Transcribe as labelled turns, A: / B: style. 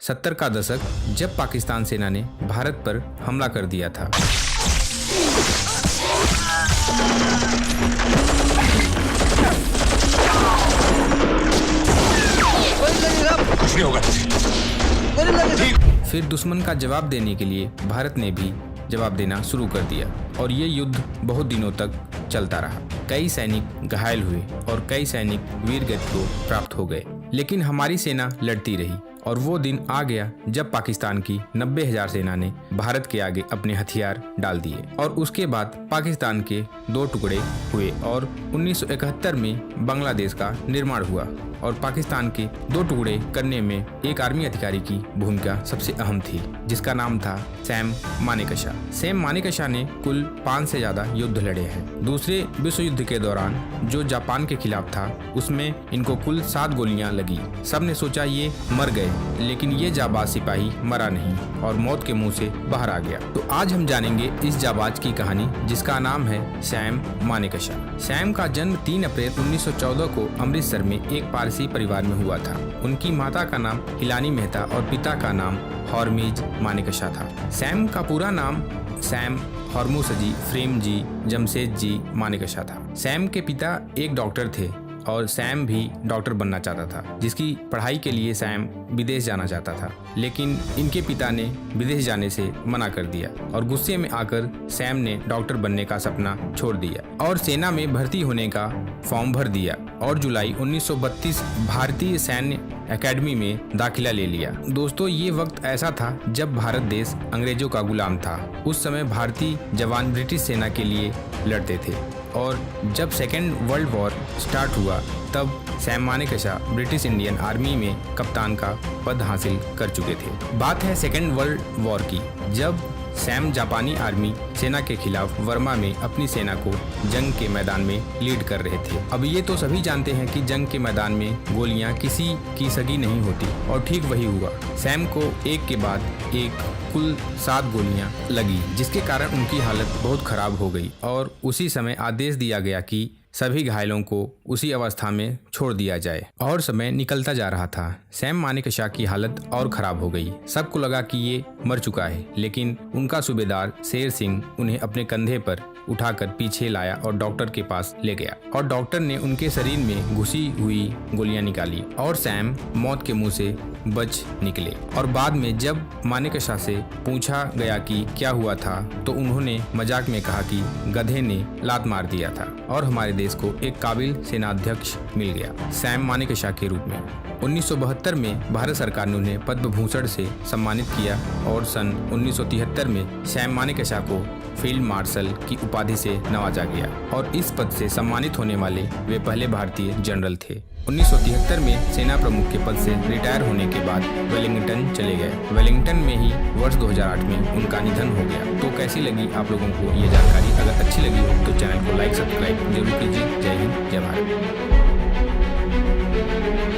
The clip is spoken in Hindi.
A: 70 का दशक जब पाकिस्तान सेना ने भारत पर हमला कर दिया था। फिर दुश्मन का जवाब देने के लिए भारत ने भी जवाब देना शुरू कर दिया और ये युद्ध बहुत दिनों तक चलता रहा। कई सैनिक घायल हुए और कई सैनिक वीरगति को प्राप्त हो गए, लेकिन हमारी सेना लड़ती रही और वो दिन आ गया जब पाकिस्तान की 90,000 सेना ने भारत के आगे अपने हथियार डाल दिए और उसके बाद पाकिस्तान के 2 टुकड़े हुए और 1971 में बांग्लादेश का निर्माण हुआ और पाकिस्तान के 2 टुकड़े करने में एक आर्मी अधिकारी की भूमिका सबसे अहम थी, जिसका नाम था सैम मानेकशॉ। सैम मानेकशॉ ने कुल 5 से ज्यादा युद्ध लड़े हैं। दूसरे विश्व युद्ध के दौरान जो जापान के खिलाफ था, उसमें इनको कुल 7 गोलियां लगी। सबने सोचा ये मर गए, लेकिन ये जाबाज सिपाही मरा नहीं और मौत के मुंह से बाहर आ गया। तो आज हम जानेंगे इस जाबाज की कहानी, जिसका नाम है सैम मानेकशॉ। सैम का जन्म 3 अप्रैल 1914 को अमृतसर में एक पारसी परिवार में हुआ था। उनकी माता का नाम हिलानी मेहता और पिता का नाम हॉर्मिज मानेकशॉ था। सैम का पूरा नाम सैम हॉर्मुसजी फ्रेमजी जमशेदजी मानेकशॉ था। सैम के पिता एक डॉक्टर थे और सैम भी डॉक्टर बनना चाहता था, जिसकी पढ़ाई के लिए सैम विदेश जाना चाहता था, लेकिन इनके पिता ने विदेश जाने से मना कर दिया और गुस्से में आकर सैम ने डॉक्टर बनने का सपना छोड़ दिया और सेना में भर्ती होने का फॉर्म भर दिया और जुलाई 1932 भारतीय सैन्य एकेडमी में दाखिला ले लिया। दोस्तों, ये वक्त ऐसा था जब भारत देश अंग्रेजों का गुलाम था। उस समय भारतीय जवान ब्रिटिश सेना के लिए लड़ते थे और जब सेकेंड वर्ल्ड वॉर स्टार्ट हुआ तब Sam Manekshaw British Indian army में कप्तान का पद हासिल कर चुके थे। बात है सेकेंड वर्ल्ड वॉर की, जब सैम जापानी आर्मी सेना के खिलाफ वर्मा में अपनी सेना को जंग के मैदान में लीड कर रहे थे। अब ये तो सभी जानते हैं कि जंग के मैदान में गोलियां किसी की सगी नहीं होती और ठीक वही हुआ। सैम को एक के बाद एक कुल 7 गोलियां लगी, जिसके कारण उनकी हालत बहुत खराब हो गई और उसी समय आदेश दिया गया कि सभी घायलों को उसी अवस्था में छोड़ दिया जाए और समय निकलता जा रहा था। सैम मानेकशॉ की हालत और खराब हो गई। सबको लगा कि ये मर चुका है, लेकिन उनका सूबेदार शेर सिंह उन्हें अपने कंधे पर उठाकर पीछे लाया और डॉक्टर के पास ले गया और डॉक्टर ने उनके शरीर में घुसी हुई गोलियां निकाली और सैम मौत के मुंह से बच निकले। और बाद में जब मानेकशॉ से पूछा गया कि क्या हुआ था, तो उन्होंने मजाक में कहा कि गधे ने लात मार दिया था और हमारे देश को एक काबिल सेनाध्यक्ष मिल गया सैम मानेकशॉ के रूप में। 1972 में भारत सरकार ने उन्हें पद्म भूषण से सम्मानित किया और सन 1973 में सैम मानेकशॉ को फील्ड मार्शल की उपाधि से नवाजा गया और इस पद से सम्मानित होने वाले वे पहले भारतीय जनरल थे। 1973 में सेना प्रमुख के पद से रिटायर होने के बाद वेलिंगटन चले गए। वेलिंगटन में ही वर्ष 2008 में उनका निधन हो गया। तो कैसी लगी आप लोगों को ये जानकारी? अगर अच्छी लगी हो तो चैनल को लाइक सब्सक्राइब जरूर कीजिए। जय हिंद, जय भारत।